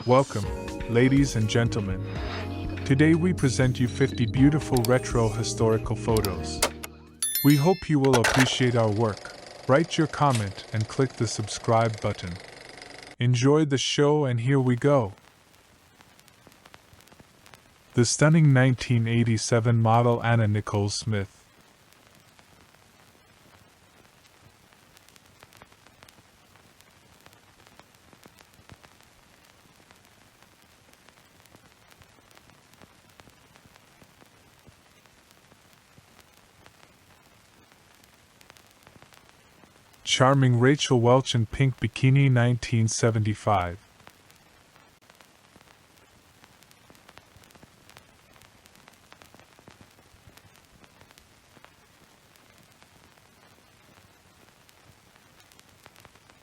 Welcome, ladies and gentlemen. Today we present you 50 beautiful retro historical photos. We hope you will appreciate our work. Write your comment and click the subscribe button. Enjoy the show, and here we go. The stunning 1987 model Anna Nicole Smith. Charming Rachel Welch in pink bikini 1975.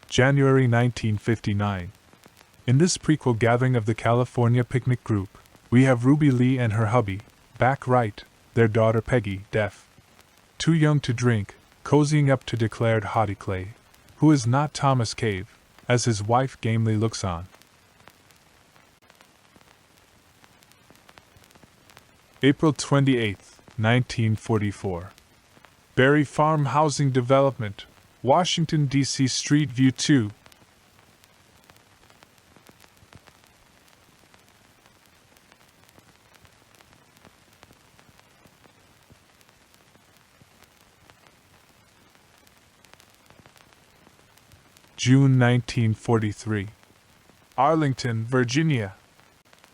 January 1959. In this prequel gathering of the California Picnic Group, we have Ruby Lee and her hubby, back right, their daughter Peggy, deaf. Too young to drink, cozying up to declared hottie Clay, who is not Thomas Cave, as his wife gamely looks on. April 28, 1944. Berry Farm Housing Development, Washington, D.C. Street View 2. June 1943. Arlington, Virginia.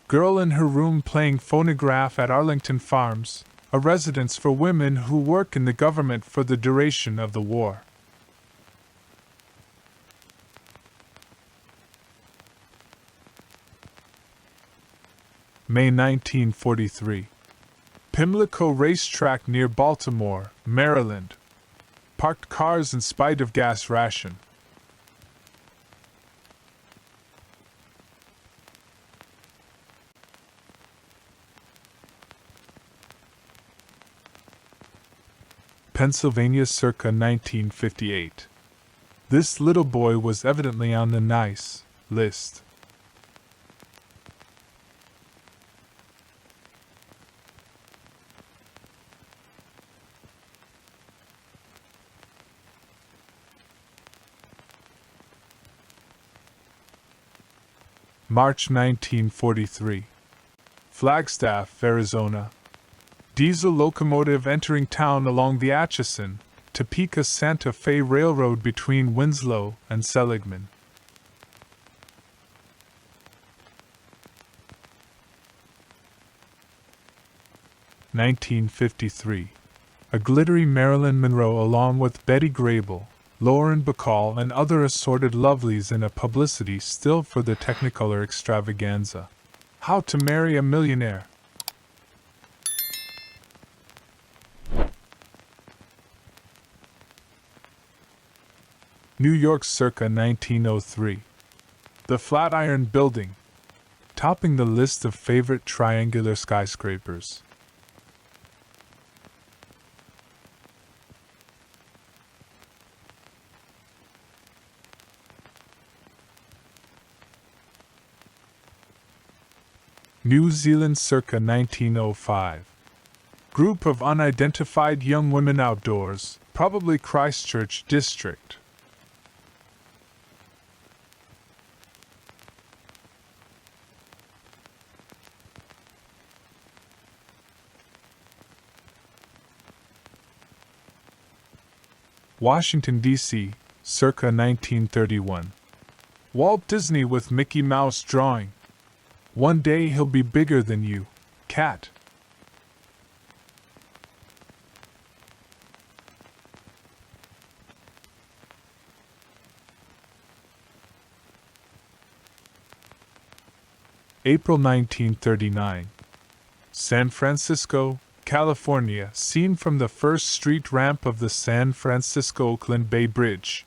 Girl in her room playing phonograph at Arlington Farms, a residence for women who work in the government for the duration of the war. May 1943. Pimlico Racetrack near Baltimore, Maryland. Parked cars in spite of gas ration. Pennsylvania circa 1958. This little boy was evidently on the nice list. March 1943. Flagstaff, Arizona. Diesel locomotive entering town along the Atchison, Topeka Santa Fe Railroad between Winslow and Seligman. (1953). A glittery Marilyn Monroe along with Betty Grable, Lauren Bacall and other assorted lovelies in a publicity still for the Technicolor extravaganza. How to Marry a Millionaire. New York circa 1903. The Flatiron Building, topping the list of favorite triangular skyscrapers. New Zealand circa 1905. Group of unidentified young women outdoors, probably Christchurch district. Washington, D.C., circa 1931. Walt Disney with Mickey Mouse drawing. One day he'll be bigger than you, cat. April 1939. San Francisco, California, seen from the first street ramp of the San Francisco-Oakland Bay Bridge.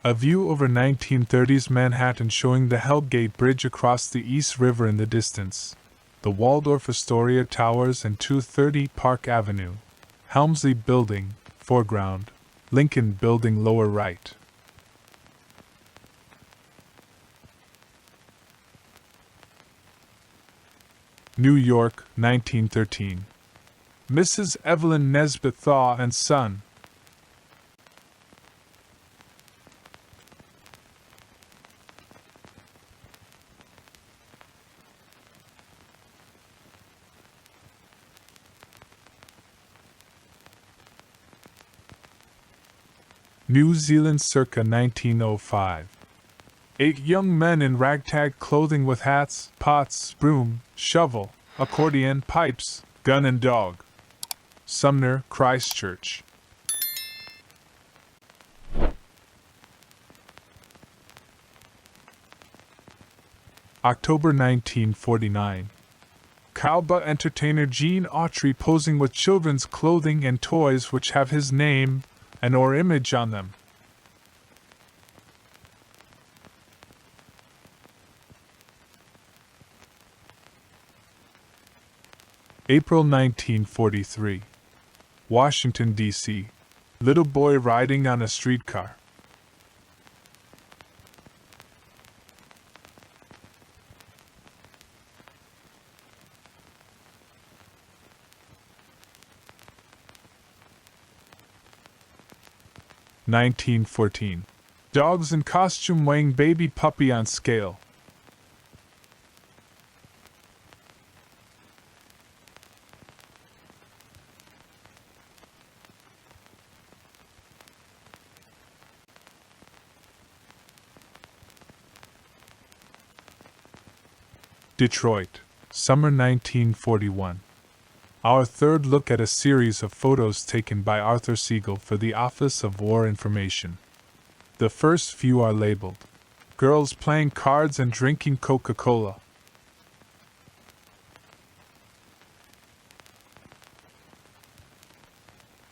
A view over 1930s Manhattan showing the Hell Gate Bridge across the East River in the distance. the Waldorf Astoria Towers and 230 Park Avenue, Helmsley Building, foreground, Lincoln Building lower right. New York, 1913. Mrs. Evelyn Nesbit Thaw and Son. New Zealand circa 1905. 8 young men in ragtag clothing with hats, pots, broom, shovel, accordion, pipes, gun and dog. Sumner, Christchurch. October 1949. Cowba entertainer Gene Autry posing with children's clothing and toys which have his name and or image on them. April 1943. Washington, D.C. Little boy riding on a streetcar. (1914). Dogs in costume weighing baby puppy on scale. Detroit, summer 1941. Our third look at a series of photos taken by Arthur Siegel for the Office of War Information. The first few are labeled Girls Playing Cards and Drinking Coca-Cola.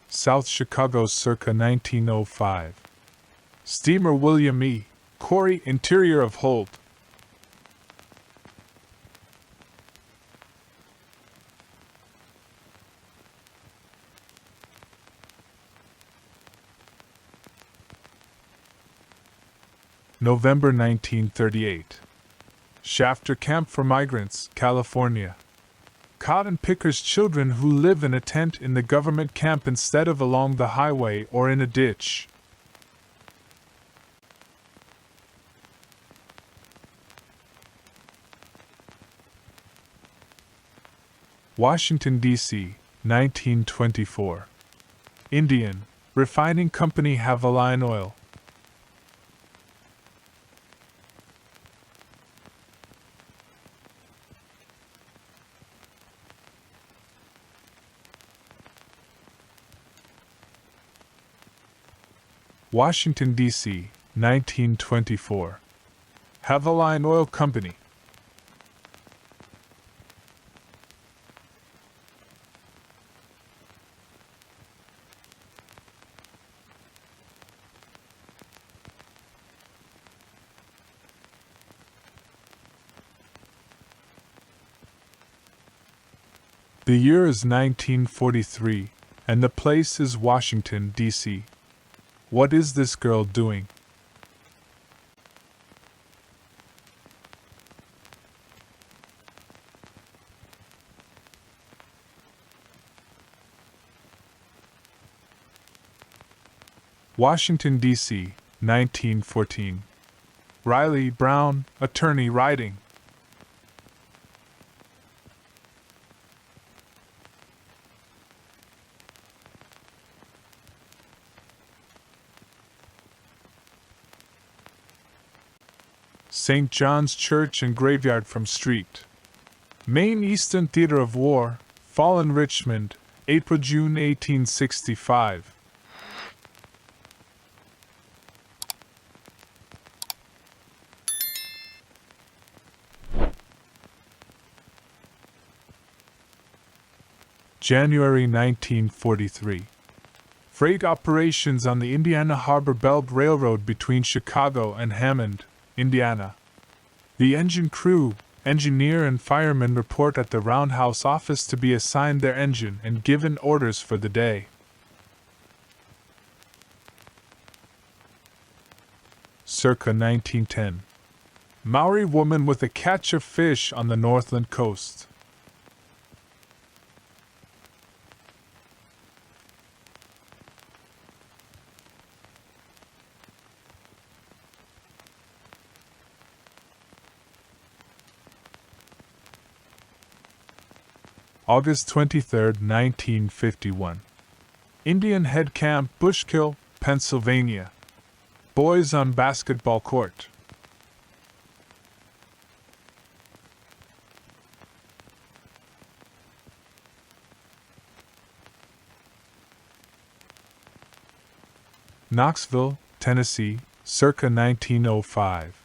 South Chicago circa 1905. Steamer William E. Corey, interior of hold. November 1938. Shafter Camp for Migrants, California. Cotton pickers' children who live in a tent in the government camp instead of along the highway or in a ditch. Washington, D.C., 1924. Indian Refining Company Haviline Oil. Washington, D.C., 1924. Haviline Oil Company. The year is 1943, and the place is Washington, D.C. What is this girl doing? Washington, D.C., 1914. Riley Brown, attorney writing. St. John's Church and Graveyard from St. Main Eastern Theater of War, Fallen Richmond, April-June 1865. January 1943. Freight operations on the Indiana Harbor Belt Railroad between Chicago and Hammond, Indiana. The engine crew, Engineer and firemen report at the roundhouse office to be assigned their engine and given orders for the day. Circa 1910. Maori woman with a catch of fish on the Northland coast. August 23, 1951. Indian Head Camp, Bushkill, Pennsylvania. Boys on basketball court. Knoxville, Tennessee, circa 1905.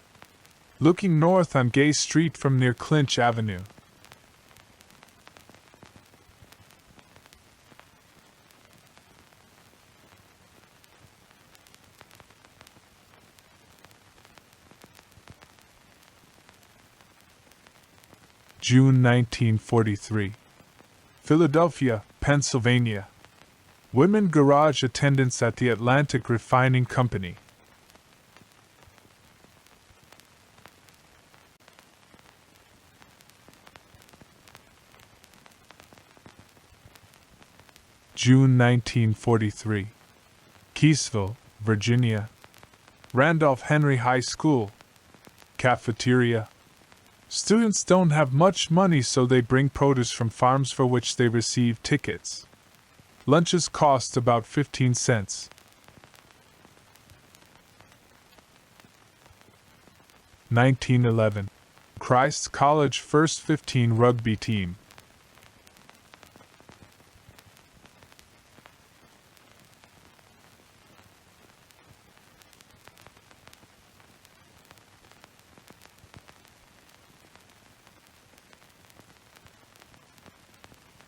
Looking north on Gay Street from near Clinch Avenue. June 1943. Philadelphia, Pennsylvania. Women garage attendants at the Atlantic Refining Company. June 1943. Keysville, Virginia. Randolph Henry High School. Cafeteria. Students don't have much money, so they bring produce from farms for which they receive tickets. Lunches cost about 15 cents. 1911. Christ's College First 15 Rugby Team.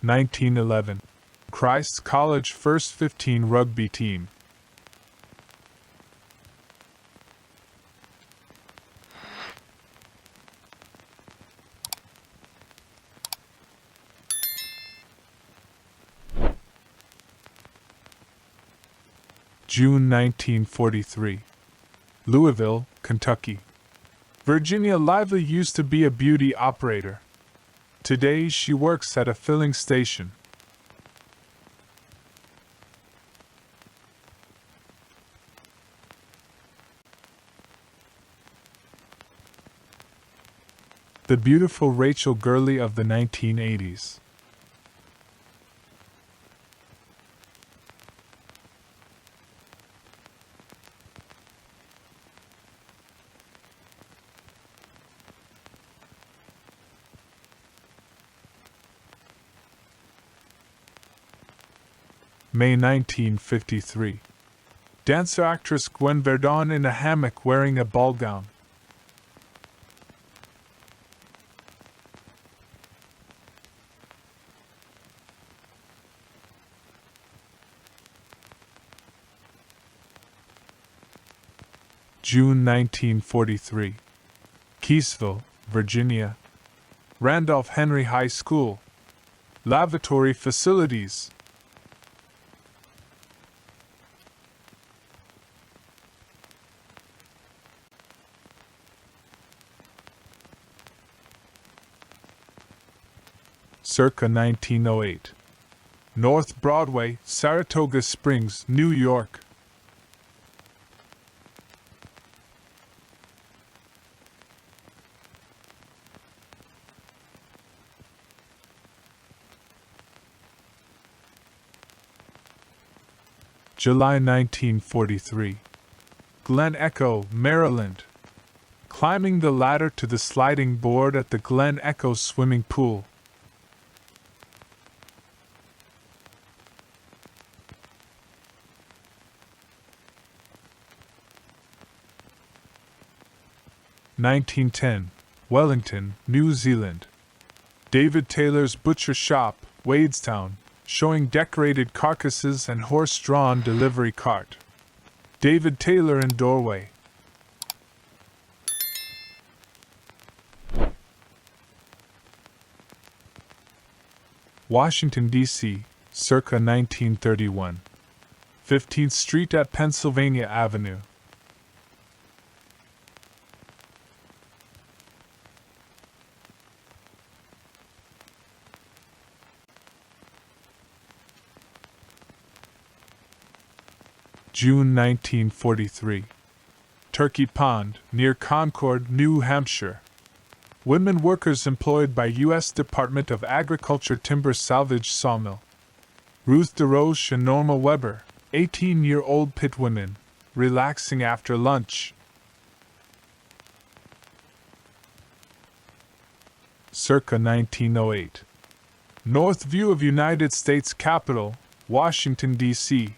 (1911) Christ's College First 15 Rugby Team. June 1943. Louisville, Kentucky. Virginia Lively used to be a beauty operator. Today she works at a filling station. The beautiful Rachel Gurley of the 1980s. May 1953. Dancer-actress Gwen Verdon in a hammock wearing a ball gown. June 1943. Keysville, Virginia. Randolph Henry High School. Lavatory facilities. Circa 1908. North Broadway, Saratoga Springs, New York. July 1943. Glen Echo, Maryland. Climbing the ladder to the sliding board at the Glen Echo swimming pool. (1910) Wellington, New Zealand. David Taylor's butcher shop, Wadestown, showing decorated carcasses and horse-drawn delivery cart. David Taylor in doorway. Washington, D.C., circa 1931. 15th Street at Pennsylvania Avenue. June 1943. Turkey Pond, near Concord, New Hampshire. Women workers employed by U.S. Department of Agriculture timber salvage sawmill. Ruth DeRoche and Norma Weber, 18-year-old pit women, relaxing after lunch. Circa 1908. North view of United States Capitol, Washington, D.C.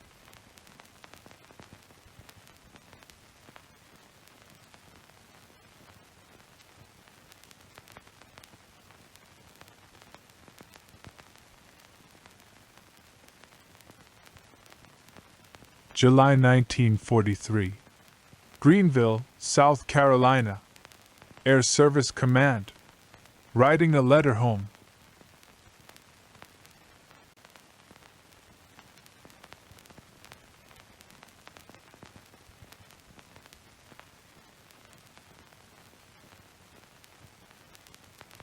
July 1943. Greenville, South Carolina. Air Service Command. Writing a letter home.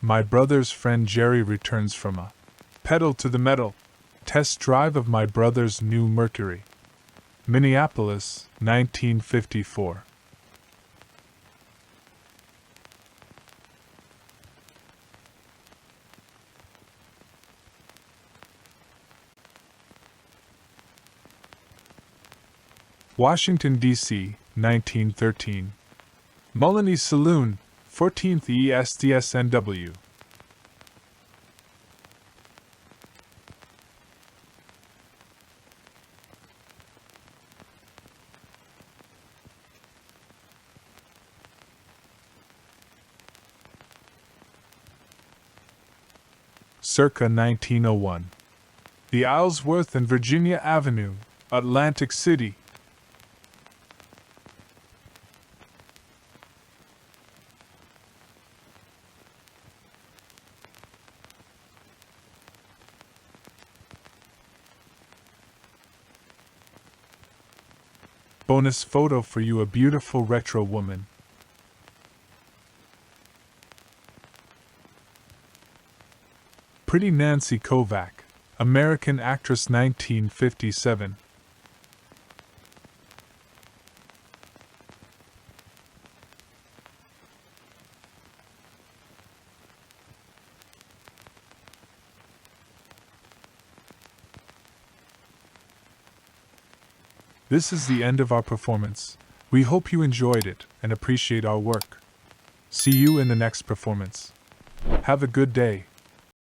My brother's friend Jerry returns from a pedal to the metal test drive of my brother's new Mercury. Minneapolis, 1954. Washington, D.C., 1913. Mullany Saloon, 14th ESDSNW. Circa 1901. The Islesworth and Virginia Avenue, Atlantic City. Bonus photo for you, a beautiful retro woman. Pretty Nancy Kovac, American actress, 1957. This is the end of our performance. We hope you enjoyed it and appreciate our work. See you in the next performance. Have a good day.